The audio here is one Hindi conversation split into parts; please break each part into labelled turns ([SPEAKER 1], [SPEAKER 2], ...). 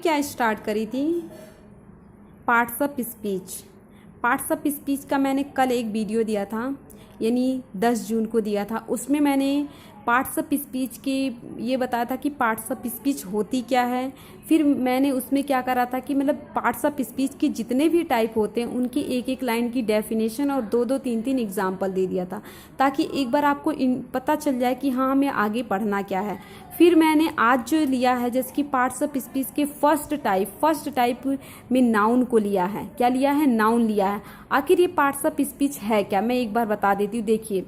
[SPEAKER 1] क्या स्टार्ट करी थी, parts of speech. Parts of speech का मैंने कल एक वीडियो दिया था, यानी 10 जून को दिया था। उसमें मैंने पार्ट्स ऑफ स्पीच की ये बताया था कि पार्ट्स ऑफ स्पीच होती क्या है। फिर मैंने उसमें क्या करा था कि मतलब पार्ट्स ऑफ स्पीच के जितने भी टाइप होते हैं उनकी एक एक लाइन की डेफिनेशन और 2-2 3-3 एग्जाम्पल दे दिया था, ताकि एक बार आपको पता चल जाए कि हाँ हमें आगे पढ़ना क्या है। फिर मैंने आज जो लिया है जैसे कि पार्ट्स ऑफ स्पीच के फर्स्ट टाइप में नाउन को लिया है। क्या लिया है? नाउन लिया है। आखिर ये पार्ट्स ऑफ स्पीच है क्या, मैं एक बार बता देती हूँ। देखिए,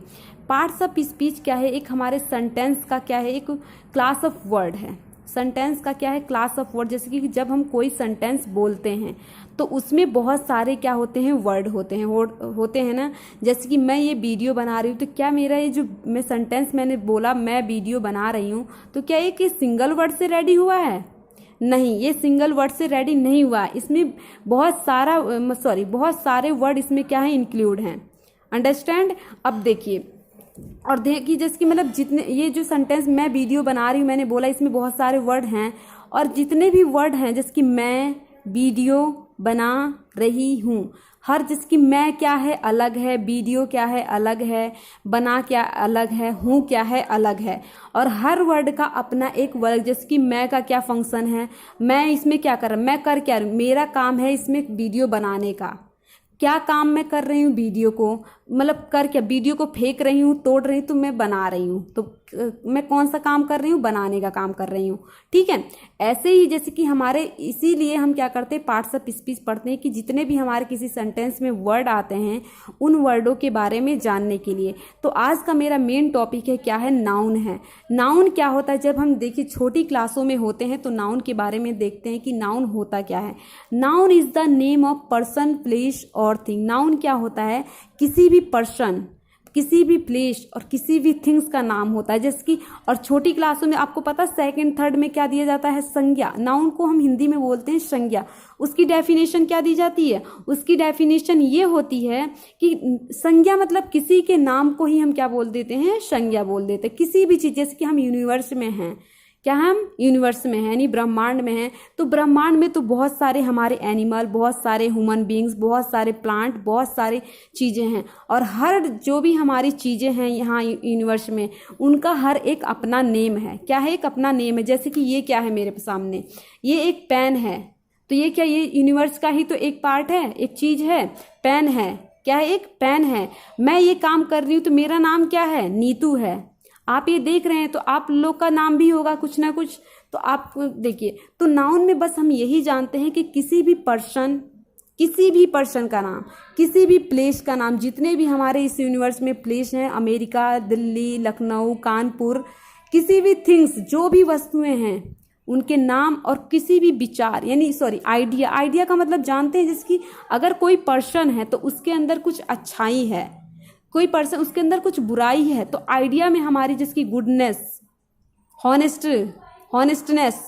[SPEAKER 1] पार्ट्स ऑफ स्पीच क्या है, एक हमारे सेंटेंस का क्या है, एक क्लास ऑफ वर्ड है। सेंटेंस का क्या है? Class of word. जैसे कि जब हम कोई सेंटेंस बोलते हैं तो उसमें बहुत सारे क्या होते हैं, वर्ड होते हैं ना। जैसे कि मैं ये वीडियो बना रही हूँ तो क्या मेरा ये जो मैं सेंटेंस मैंने बोला मैं वीडियो बना रही हूँ, तो क्या ये सिंगल वर्ड से रेडी हुआ है? नहीं, ये सिंगल वर्ड से रेडी नहीं हुआ। इसमें बहुत सारे वर्ड इसमें क्या है, इंक्लूड हैं। अंडरस्टैंड? अब देखिए, और देखिए जैसे कि मतलब जितने ये जो सेंटेंस मैं वीडियो बना रही हूँ, मैंने बोला इसमें बहुत सारे वर्ड हैं, और जितने भी वर्ड हैं जैसे कि मैं वीडियो बना रही हूँ, हर जिसकी मैं क्या है अलग है, वीडियो क्या है अलग है, बना क्या अलग है, हूँ क्या है अलग है, और हर वर्ड का अपना एक वर्ड। जैसे कि मैं का क्या फंक्शन है, मैं इसमें क्या कर रहा हूँ, मैं कर क्या रही हूँ, मेरा काम है इसमें वीडियो बनाने का। क्या काम मैं कर रही हूँ, वीडियो को मतलब कर क्या, वीडियो को फेंक रही हूँ, तोड़ रही हूँ, तो मैं बना रही हूँ। तो मैं कौन सा काम कर रही हूँ, बनाने का काम कर रही हूँ। ठीक है, ऐसे ही जैसे कि हमारे इसीलिए हम क्या करते हैं, पार्ट्स ऑफ स्पीच पढ़ते हैं कि जितने भी हमारे किसी सेंटेंस में वर्ड आते हैं उन वर्डों के बारे में जानने के लिए। तो आज का मेरा मेन टॉपिक है क्या है, नाउन है। नाउन क्या होता है, जब हम देखिए छोटी क्लासों में होते हैं तो नाउन के बारे में देखते हैं कि नाउन होता क्या है। Noun is the name of person, place और थिंग। नाउन क्या होता है, किसी भी पर्सन, किसी भी प्लेस और किसी भी थिंग्स का नाम होता है। जैसे कि और छोटी क्लासों में आपको पता सेकंड थर्ड में क्या दिया जाता है, संज्ञा। नाउन को हम हिंदी में बोलते हैं संज्ञा। उसकी डेफिनेशन क्या दी जाती है, उसकी डेफिनेशन ये होती है कि संज्ञा मतलब किसी के नाम को ही हम क्या बोल देते हैं, संज्ञा बोल देते हैं। किसी भी चीज, जैसे कि हम यूनिवर्स में हैं, क्या हम यूनिवर्स में हैं यानी ब्रह्मांड में हैं, तो ब्रह्मांड में तो बहुत सारे हमारे एनिमल, बहुत सारे ह्यूमन बींग्स, बहुत सारे प्लांट, बहुत सारे चीज़ें हैं, और हर जो भी हमारी चीज़ें हैं यहाँ यूनिवर्स में उनका हर एक अपना नेम है। क्या है, एक अपना नेम है। जैसे कि ये क्या है मेरे सामने, ये एक पेन है, तो ये क्या, ये यूनिवर्स का ही तो एक पार्ट है, एक चीज़ है, पेन है। क्या है, एक पेन है। मैं ये काम कर रही हूँ तो मेरा नाम क्या है, नीतू है। आप ये देख रहे हैं तो आप लोग का नाम भी होगा कुछ ना कुछ। तो आप देखिए, तो नाउन में बस हम यही जानते हैं कि किसी भी पर्सन का नाम, किसी भी प्लेस का नाम, जितने भी हमारे इस यूनिवर्स में प्लेस हैं, अमेरिका, दिल्ली, लखनऊ, कानपुर, किसी भी थिंग्स, जो भी वस्तुएं हैं उनके नाम, और किसी भी विचार यानी आइडिया का मतलब जानते हैं। जिसकी अगर कोई पर्सन है तो उसके अंदर कुछ अच्छाई है, कोई पर्सन उसके अंदर कुछ बुराई है, तो आइडिया में हमारी जिसकी गुडनेस, हॉनेस्टनेस,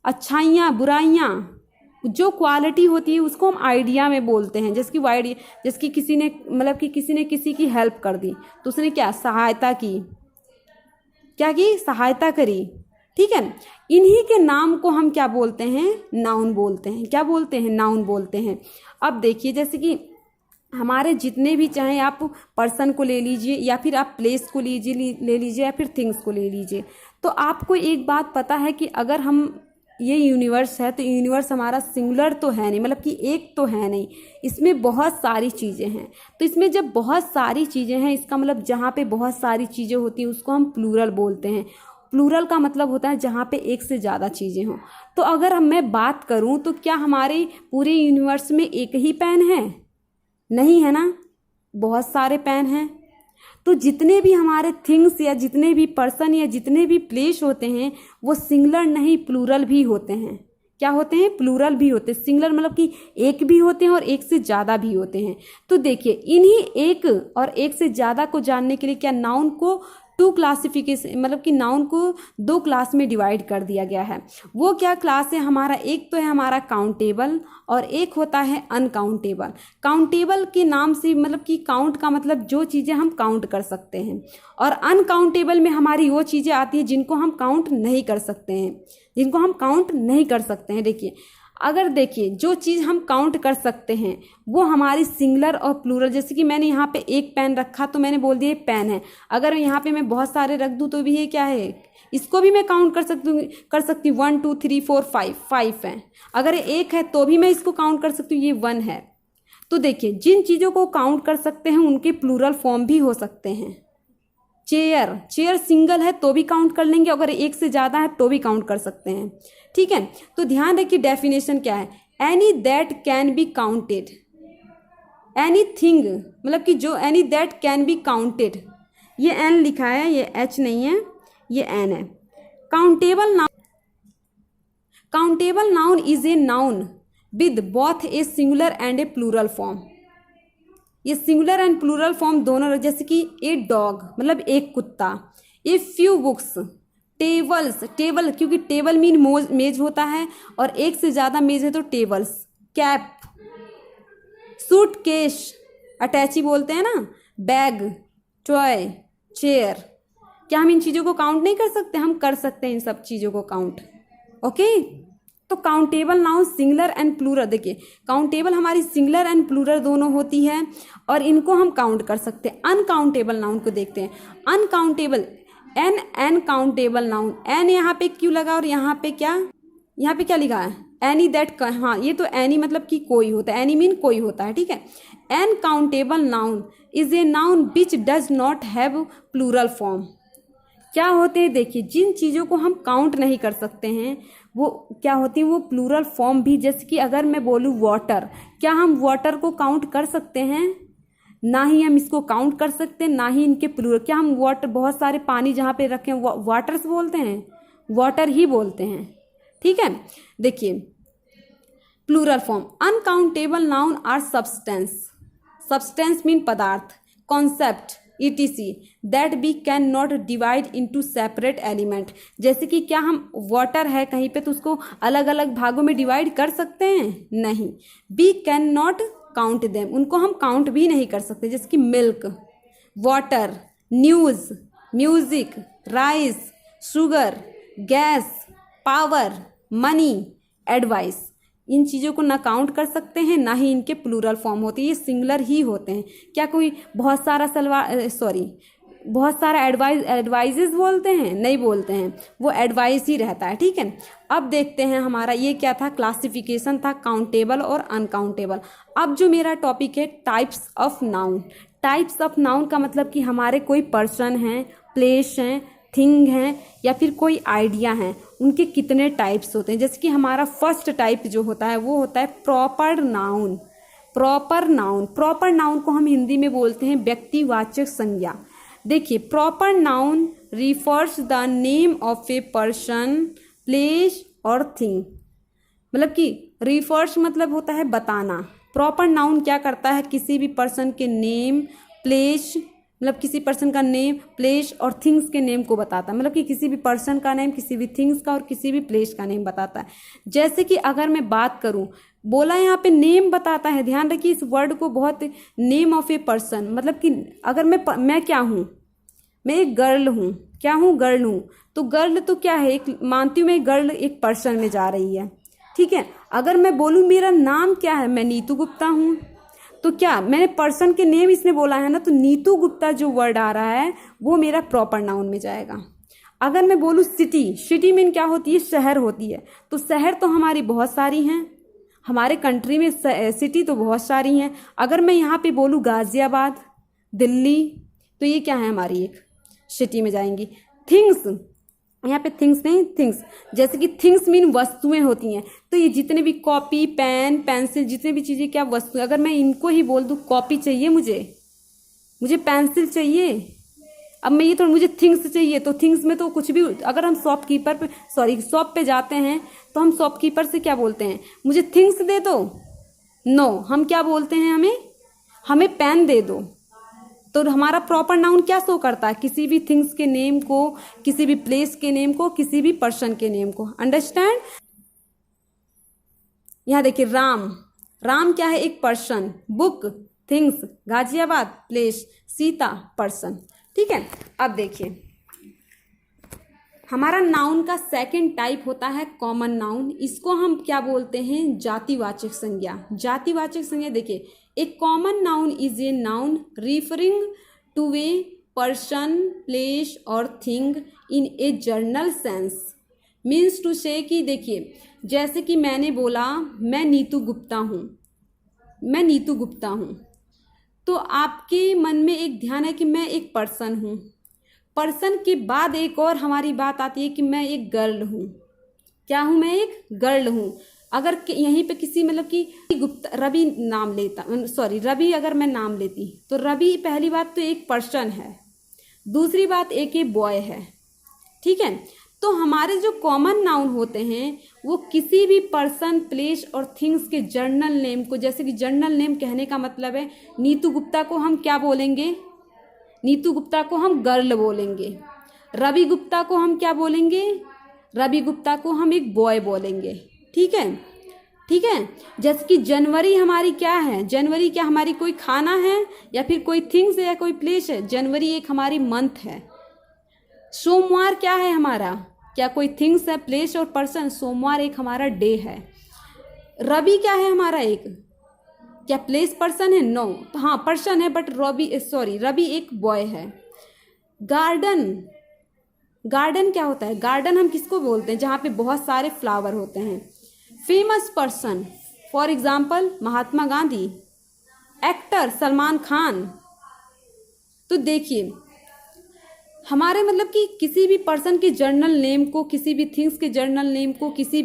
[SPEAKER 1] अच्छाइयाँ, बुराइयाँ, जो क्वालिटी होती है उसको हम आइडिया में बोलते हैं। जिसकी किसी ने मतलब कि किसी ने किसी की हेल्प कर दी तो उसने क्या, सहायता की, क्या की, सहायता करी। ठीक है, इन्हीं के नाम को हम क्या बोलते हैं, नाउन बोलते हैं। क्या बोलते हैं, नाउन बोलते हैं। अब देखिए, जैसे कि हमारे जितने भी, चाहे आप पर्सन को ले लीजिए या फिर आप प्लेस को ले लीजिए या फिर थिंग्स को ले लीजिए, तो आपको एक बात पता है कि अगर हम ये यूनिवर्स है तो यूनिवर्स हमारा सिंगुलर तो है नहीं, मतलब कि एक तो है नहीं, इसमें बहुत सारी चीज़ें हैं। तो इसमें जब बहुत सारी चीज़ें हैं, इसका मतलब जहाँ पे बहुत सारी चीज़ें होती हैं उसको हम प्लूरल बोलते हैं। प्लूरल का मतलब होता है जहाँ पे एक से ज़्यादा चीज़ें हों। तो अगर मैं बात करूँ तो क्या हमारे पूरे यूनिवर्स में एक ही पेन है? नहीं है ना, बहुत सारे पेन हैं। तो जितने भी हमारे थिंग्स या जितने भी पर्सन या जितने भी प्लेस होते हैं वो सिंगुलर नहीं, प्लूरल भी होते हैं। क्या होते हैं, प्लूरल भी होते हैं। सिंगुलर मतलब कि एक भी होते हैं और एक से ज़्यादा भी होते हैं। तो देखिए, इन्हीं एक और एक से ज़्यादा को जानने के लिए क्या, नाउन को 2 क्लासिफिकेशन, मतलब कि नाउन को 2 क्लास में डिवाइड कर दिया गया है। वो क्या क्लास है हमारा, एक तो है हमारा काउंटेबल और एक होता है अनकाउंटेबल। काउंटेबल के नाम से मतलब कि काउंट का मतलब जो चीज़ें हम काउंट कर सकते हैं, और अनकाउंटेबल में हमारी वो चीज़ें आती हैं जिनको हम काउंट नहीं कर सकते हैं। जिनको हम काउंट नहीं कर सकते हैं। देखिए, अगर देखिए जो चीज़ हम काउंट कर सकते हैं वो हमारी सिंगुलर और प्लूरल, जैसे कि मैंने यहाँ पे एक पेन रखा तो मैंने बोल दिया ये पेन है। अगर यहाँ पे मैं बहुत सारे रख दूँ तो भी ये क्या है, इसको भी मैं काउंट कर सकती हूँ 1 2 3 4 5, 5 है। अगर एक है तो भी मैं इसको काउंट कर सकती हूँ, ये 1 है। तो देखिए, जिन चीज़ों को काउंट कर सकते हैं उनके प्लूरल फॉर्म भी हो सकते हैं। चेयर, चेयर सिंगल है तो भी काउंट कर लेंगे, अगर एक से ज़्यादा है तो भी काउंट कर सकते हैं। ठीक है, तो ध्यान रखिए डेफिनेशन क्या है। Any that can be counted, anything मतलब कि जो any that can be counted, ये एन लिखा है, ये एच नहीं है, ये एन है। Countable noun, countable noun is a noun with both a singular and a plural form. ये सिंगुलर एंड प्लूरल फॉर्म दोनों, जैसे कि ए डॉग मतलब एक कुत्ता, a few books, tables, table क्योंकि टेबल मीन मेज होता है और एक से ज़्यादा मेज है तो टेबल्स, कैप, सूटकेस अटैची बोलते हैं ना, बैग, टॉय, चेयर। क्या हम इन चीज़ों को काउंट नहीं कर सकते? हम कर सकते हैं इन सब चीज़ों को काउंट। ओके, तो countable noun singular and plural, देखिए काउंटेबल हमारी सिंगुलर एंड प्लूरल दोनों होती है और इनको हम काउंट कर सकते हैं। अनकाउंटेबल नाउन को देखते हैं। Uncountable, an uncountable noun, an यहाँ पे क्यों लगा और यहाँ पे क्या लिखा है? एनी दैट, हाँ ये तो एनी मतलब कि कोई होता है, एनी मीन कोई होता है। ठीक है, uncountable noun is a noun which does not have plural form. क्या होते हैं? देखिए, जिन चीज़ों को हम काउंट नहीं कर सकते हैं वो क्या होती है, वो प्लूरल फॉर्म भी। जैसे कि अगर मैं बोलूँ वाटर, क्या हम वाटर को काउंट कर सकते हैं? ना ही हम इसको काउंट कर सकते हैं, ना ही इनके प्लूरल। क्या हम वाटर, बहुत सारे पानी जहाँ पे रखे वाटर्स बोलते हैं? वाटर ही बोलते हैं। ठीक है, देखिए plural form. Uncountable noun are substance, substance mean पदार्थ, concept etc that we cannot divide into separate element। जैसे कि क्या हम वाटर है कहीं पे तो उसको अलग अलग भागों में डिवाइड कर सकते हैं? नहीं। we cannot count them, उनको हम काउंट भी नहीं कर सकते। जैसे कि milk, water, news, music, rice, sugar, gas, power, money, advice. इन चीज़ों को ना काउंट कर सकते हैं ना ही इनके प्लूरल फॉर्म होते हैं, ये सिंगुलर ही होते हैं। क्या कोई बहुत सारा एडवाइजेस बोलते हैं? नहीं बोलते हैं, वो एडवाइस ही रहता है। ठीक है, अब देखते हैं हमारा ये क्या था, क्लासिफिकेशन था काउंटेबल और अनकाउंटेबल। अब जो मेरा टॉपिक है types of noun. Types of noun का मतलब कि हमारे कोई पर्सन हैं, प्लेस हैं, थिंग हैं या फिर कोई आइडिया है, उनके कितने टाइप्स होते हैं। जैसे कि हमारा फर्स्ट टाइप जो होता है वो होता है proper noun. Proper noun, proper noun को हम हिंदी में बोलते हैं व्यक्तिवाचक संज्ञा। देखिए, proper noun refers the name of A person, place और थिंग। मतलब कि रिफर्स मतलब होता है बताना। प्रॉपर नाउन क्या करता है, किसी भी पर्सन के नेम, प्लेस मतलब किसी पर्सन का नेम, प्लेस और थिंग्स के नेम को बताता है। मतलब कि किसी भी पर्सन का नेम, किसी भी थिंग्स का और किसी भी प्लेस का नेम बताता है। जैसे कि अगर मैं बात करूं, बोला यहाँ पे नेम बताता है, ध्यान रखिए इस वर्ड को बहुत, नेम ऑफ ए पर्सन मतलब कि अगर मैं क्या हूँ, मैं एक गर्ल हूँ, क्या हूँ, गर्ल हूँ। तो गर्ल तो क्या है, एक मानती हूँ मैं गर्ल एक पर्सन में जा रही है। ठीक है, अगर मैं बोलूँ मेरा नाम क्या है, मैं नीतू गुप्ता हूँ, तो क्या मैंने पर्सन के नेम इसने बोला है ना, तो नीतू गुप्ता जो वर्ड आ रहा है वो मेरा प्रॉपर नाउन में जाएगा। अगर मैं बोलूँ सिटी, सिटी मीन क्या होती है, शहर होती है। तो शहर तो हमारी बहुत सारी हैं, हमारे कंट्री में सिटी तो बहुत सारी हैं। अगर मैं यहाँ पे बोलूँ गाजियाबाद, दिल्ली, तो ये क्या है, हमारी एक सिटी में जाएंगी। थिंग्स, यहाँ पे थिंग्स नहीं, थिंग्स, जैसे कि थिंग्स मीन वस्तुएं होती हैं। तो ये जितने भी कॉपी, पेन, पेंसिल, जितने भी चीज़ें क्या वस्तु, अगर मैं इनको ही बोल दूँ कॉपी चाहिए मुझे पेंसिल चाहिए, अब मैं ये तो मुझे थिंग्स चाहिए, तो थिंग्स में तो कुछ भी, अगर हम शॉप पे जाते हैं तो हम शॉपकीपर से क्या बोलते हैं, मुझे थिंग्स दे दो। नो, हम क्या बोलते हैं, हमें पेन दे दो। तो हमारा प्रॉपर नाउन क्या शो करता है, किसी भी थिंग्स के नेम को, किसी भी प्लेस के नेम को, किसी भी पर्सन के नेम को। अंडरस्टैंड। यहाँ देखिए राम, राम क्या है, एक person, book, things, Ghaziabad, place, Sita, person. ठीक है, अब देखिए हमारा नाउन का सेकंड टाइप होता है कॉमन नाउन। इसको हम क्या बोलते हैं, जातिवाचक संज्ञा। जातिवाचक संज्ञा देखिए, a common noun is a noun referring to a person, place और thing in a general sense. Means to say कि देखिए, जैसे कि मैंने बोला मैं नीतू गुप्ता हूँ, मैं नीतू गुप्ता हूँ, तो आपके मन में एक ध्यान है कि मैं एक पर्सन हूँ। पर्सन के बाद एक और हमारी बात आती है कि मैं एक गर्ल हूँ। क्या हूँ, मैं एक गर्ल हूँ। अगर यहीं पे किसी मतलब कि गुप्ता रवि नाम लेता, सॉरी रवि अगर मैं नाम लेती तो रवि पहली बात तो एक पर्सन है, दूसरी बात एक ये बॉय है, ठीक है। तो हमारे जो कॉमन नाउन होते हैं वो किसी भी पर्सन, प्लेस और थिंग्स के जर्नल नेम को, जैसे कि जर्नल नेम कहने का मतलब है नीतू गुप्ता को हम क्या बोलेंगे, नीतू गुप्ता को हम गर्ल बोलेंगे। रवि गुप्ता को हम क्या बोलेंगे, रवि गुप्ता को हम एक बॉय बोलेंगे, ठीक है, ठीक है। जैसे कि जनवरी हमारी क्या है, जनवरी क्या हमारी कोई खाना है या फिर कोई थिंग्स है या कोई प्लेस है, जनवरी एक हमारी मंथ है। सोमवार क्या है हमारा, क्या कोई थिंग्स है, प्लेस और पर्सन, सोमवार एक हमारा डे है। रवि क्या है हमारा एक, क्या प्लेस पर्सन है, नो, तो हाँ पर्सन है बट रवि एक बॉय है। गार्डन, गार्डन क्या होता है, गार्डन हम किसको बोलते हैं, जहाँ पे बहुत सारे फ्लावर होते हैं। Famous person, for example Mahatma Gandhi. Actor किसी खान। तो देखिए हमारे मतलब कि किसी भी पर्सन के जर्नल नेम को, किसी भी थिंग्स के जर्नल नेम को, किसी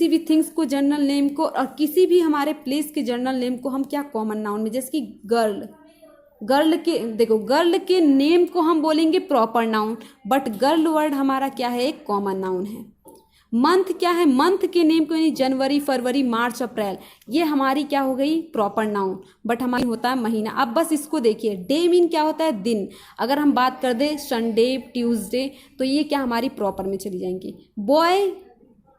[SPEAKER 1] भी थिंग्स को जर्नल नेम को, और किसी भी हमारे प्लेस के जर्नल नेम को हम क्या कॉमन नाउन में, जैसे कि गर्ल, गर्ल के देखो गर्ल के नेम को हम बोलेंगे proper noun, but girl word हमारा क्या है, एक कॉमन नाउन है। मंथ क्या है, मंथ के नेम को यानी जनवरी, फरवरी, मार्च, अप्रैल, ये हमारी क्या हो गई प्रॉपर नाउन, बट हमारी होता है महीना। अब बस इसको देखिए, डे मीन क्या होता है, दिन। अगर हम बात कर दे संडे, ट्यूसडे, तो ये क्या हमारी प्रॉपर में चली जाएंगी। बॉय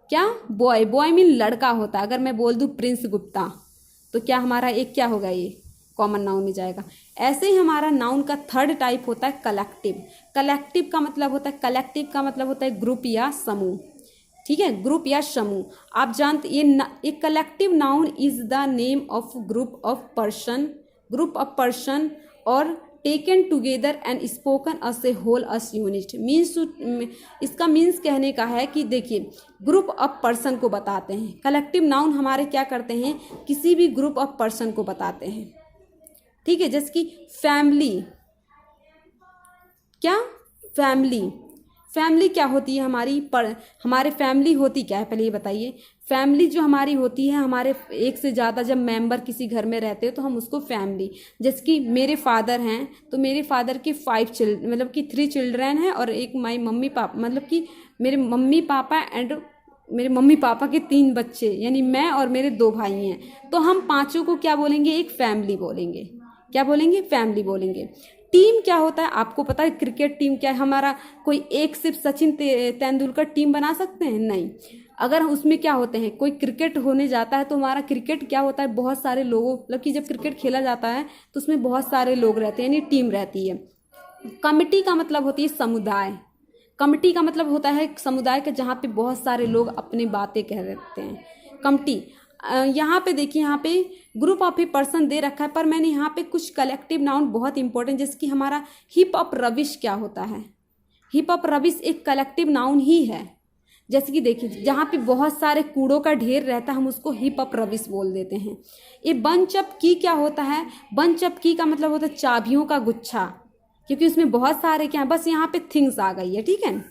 [SPEAKER 1] क्या, बॉय, बॉय मीन लड़का होता है। अगर मैं बोल दूँ प्रिंस गुप्ता, तो क्या हमारा एक क्या होगा, ये कॉमन नाउन में जाएगा। ऐसे ही हमारा नाउन का थर्ड टाइप होता है कलेक्टिव। कलेक्टिव का मतलब होता है ग्रुप या समूह, ठीक है, ग्रुप या समूह। आप जानते ये collective noun is the name of group of person और taken together and spoken as a whole as unit. Means इसका मीन्स कहने का है कि देखिए ग्रुप ऑफ पर्सन को बताते हैं। कलेक्टिव नाउन हमारे क्या करते हैं, किसी भी ग्रुप ऑफ पर्सन को बताते हैं, ठीक है। जैसे कि फैमिली, क्या फैमिली क्या होती है हमारे फैमिली होती क्या है, पहले ये बताइए। फैमिली जो हमारी होती है, हमारे एक से ज़्यादा जब मेंबर किसी घर में रहते हो तो हम उसको फैमिली। जैसे कि मेरे फादर हैं तो मेरे फादर के 3 चिल्ड्रन हैं और एक माई मम्मी पापा, मतलब कि मेरे मम्मी पापा एंड मेरे मम्मी पापा के 3 बच्चे, यानी मैं और मेरे 2 भाई हैं। तो हम पांचों को क्या बोलेंगे, एक फैमिली बोलेंगे। क्या बोलेंगे, फैमिली बोलेंगे। टीम क्या होता है, आपको पता है क्रिकेट टीम क्या है हमारा, कोई एक सिर्फ सचिन तेंदुलकर टीम बना सकते हैं, नहीं। अगर उसमें क्या होते हैं, कोई क्रिकेट होने जाता है तो हमारा क्रिकेट क्या होता है, बहुत सारे लोगों, मतलब कि जब क्रिकेट खेला जाता है तो उसमें बहुत सारे लोग रहते हैं, यानी टीम रहती है। कमिटी का मतलब होती है समुदाय। कमिटी का मतलब होता है समुदाय का जहाँ पे बहुत सारे लोग अपनी बातें कह देते हैं, कमिटी। यहाँ पे देखिए, यहाँ पे ग्रुप ऑफ ए पर्सन दे रखा है, पर मैंने यहाँ पे कुछ कलेक्टिव नाउन बहुत इंपॉर्टेंट, जैसे कि हमारा हिप ऑफ रविश क्या होता है। हिप ऑफ रविश एक कलेक्टिव नाउन ही है। जैसे कि देखिए जहाँ पे बहुत सारे कूड़ों का ढेर रहता है हम उसको हिप ऑफ रविश बोल देते हैं। ये बंच ऑफ की क्या होता है, बंच ऑफ की का मतलब होता है चाबियों का गुच्छा, क्योंकि उसमें बहुत सारे क्या है, बस यहाँ पे थिंग्स आ गई है, ठीक है।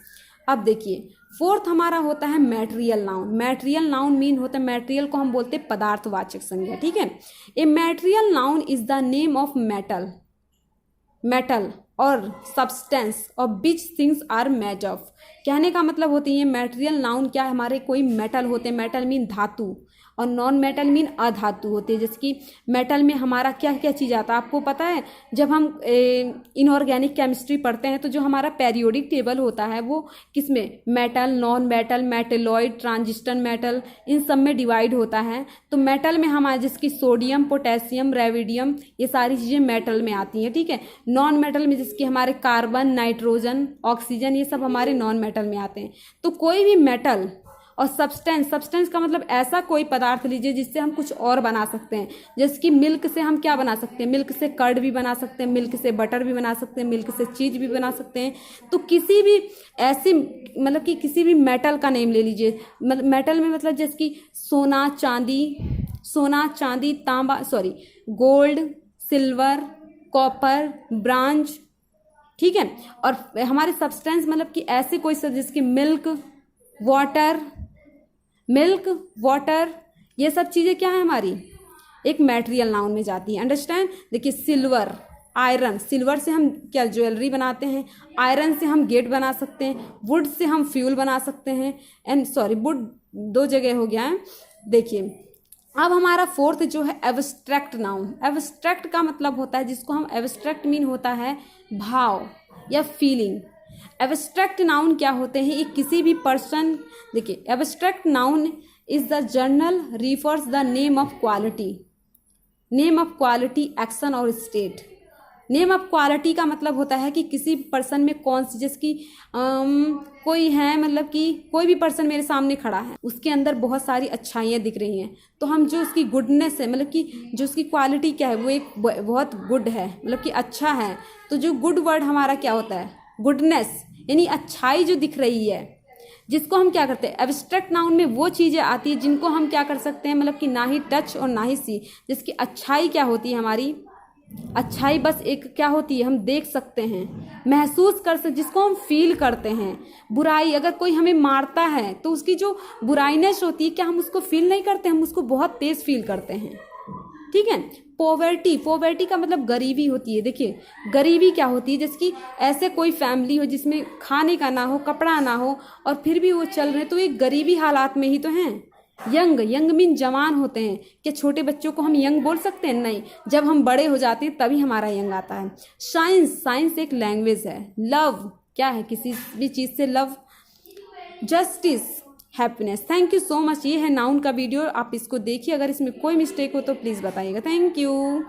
[SPEAKER 1] अब देखिए फोर्थ हमारा होता है material noun. Material noun mean होता है, मैटेरियल को हम बोलते हैं पदार्थवाचक संज्ञा, ठीक है। A material noun is the name of metal और substance of which things are made of. कहने का मतलब होती है मैटेरियल नाउन क्या है, हमारे कोई मेटल होते हैं, मेटल मीन धातु, और नॉन मेटल मीन अधातु होते हैं। जैसे कि मेटल में हमारा क्या क्या चीज़ आता है आपको पता है, जब हम इनऑर्गेनिक केमिस्ट्री पढ़ते हैं तो जो हमारा पेरियोडिक टेबल होता है वो किस में, metal, non metal, metalloid, transistor metal, इन सब में डिवाइड होता है। तो मेटल में हमारे जिसकी सोडियम, पोटेशियम, रेविडियम, ये सारी चीज़ें मेटल में आती हैं, ठीक है। नॉन मेटल में जिसके हमारे कार्बन, नाइट्रोजन, ऑक्सीजन, ये सब हमारे नॉन मेटल में आते हैं। तो कोई भी मेटल और सब्सटेंस का मतलब ऐसा कोई पदार्थ लीजिए जिससे हम कुछ और बना सकते हैं। जैसे कि मिल्क से हम क्या बना सकते हैं, मिल्क से कर्ड भी बना सकते हैं, मिल्क से बटर भी बना सकते हैं, मिल्क से चीज़ भी बना सकते हैं। तो किसी भी ऐसी मतलब कि किसी भी मेटल का नेम ले लीजिए, मेटल में मतलब जैसे कि सोना चांदी, तांबा, sorry, gold, silver, copper, bronze, ठीक है। और हमारे सब्सटेंस मतलब कि ऐसे कोई जैसे कि मिल्क, वाटर, ये सब चीज़ें क्या है हमारी एक मैटेरियल नाउन में जाती है। अंडरस्टैंड। देखिए सिल्वर, आयरन, सिल्वर से हम क्या ज्वेलरी बनाते हैं, आयरन से हम गेट बना सकते हैं, वुड से हम फ्यूल बना सकते हैं। एंड सॉरी, वुड दो जगह हो गया है। देखिए अब हमारा फोर्थ जो है एब्स्ट्रैक्ट नाउन। एब्स्ट्रैक्ट का मतलब होता है जिसको हम एब्स्ट्रैक्ट मीन होता है भाव या फीलिंग। एब्स्ट्रैक्ट नाउन क्या होते हैं, ये किसी भी पर्सन, देखिए abstract noun is the journal refers the name of quality, action और स्टेट। नेम ऑफ क्वालिटी का मतलब होता है कि किसी पर्सन में कौन सी, जैसे कि कोई है, मतलब कि कोई भी पर्सन मेरे सामने खड़ा है, उसके अंदर बहुत सारी अच्छाइयाँ दिख रही हैं, तो हम जो उसकी गुडनेस है, मतलब कि जो उसकी क्वालिटी क्या है, वो एक बहुत गुड है, मतलब कि अच्छा है। तो जो गुड वर्ड हमारा क्या होता है, गुडनेस, यानी अच्छाई जो दिख रही है, जिसको हम क्या करते हैं, एब्स्ट्रैक्ट नाउन में वो चीज़ें आती है जिनको हम क्या कर सकते हैं, मतलब कि ना ही टच और ना ही सी। जिसकी अच्छाई क्या होती है, हमारी अच्छाई बस एक क्या होती है, हम देख सकते हैं, महसूस कर सकते, जिसको हम फील करते हैं। बुराई, अगर कोई हमें मारता है तो उसकी जो बुराईनेस होती है, क्या हम उसको फील नहीं करते, हम उसको बहुत तेज फील करते हैं, ठीक है। पॉवर्टी का मतलब गरीबी होती है। देखिए गरीबी क्या होती है, जैसे कि ऐसे कोई फैमिली हो जिसमें खाने का ना हो, कपड़ा ना हो, और फिर भी वो चल रहे, तो ये गरीबी हालात में ही तो हैं। यंग मीन जवान होते हैं। क्या छोटे बच्चों को हम यंग बोल सकते हैं? नहीं, जब हम बड़े हो जाते हैं तभी हमारा यंग आता है। साइंस एक लैंग्वेज है। लव क्या है, किसी भी चीज़ से love. Justice, happiness. Thank you so much. ये है नाउन का वीडियो, आप इसको देखिए, अगर इसमें कोई मिस्टेक हो तो प्लीज़ बताइएगा। Thank you.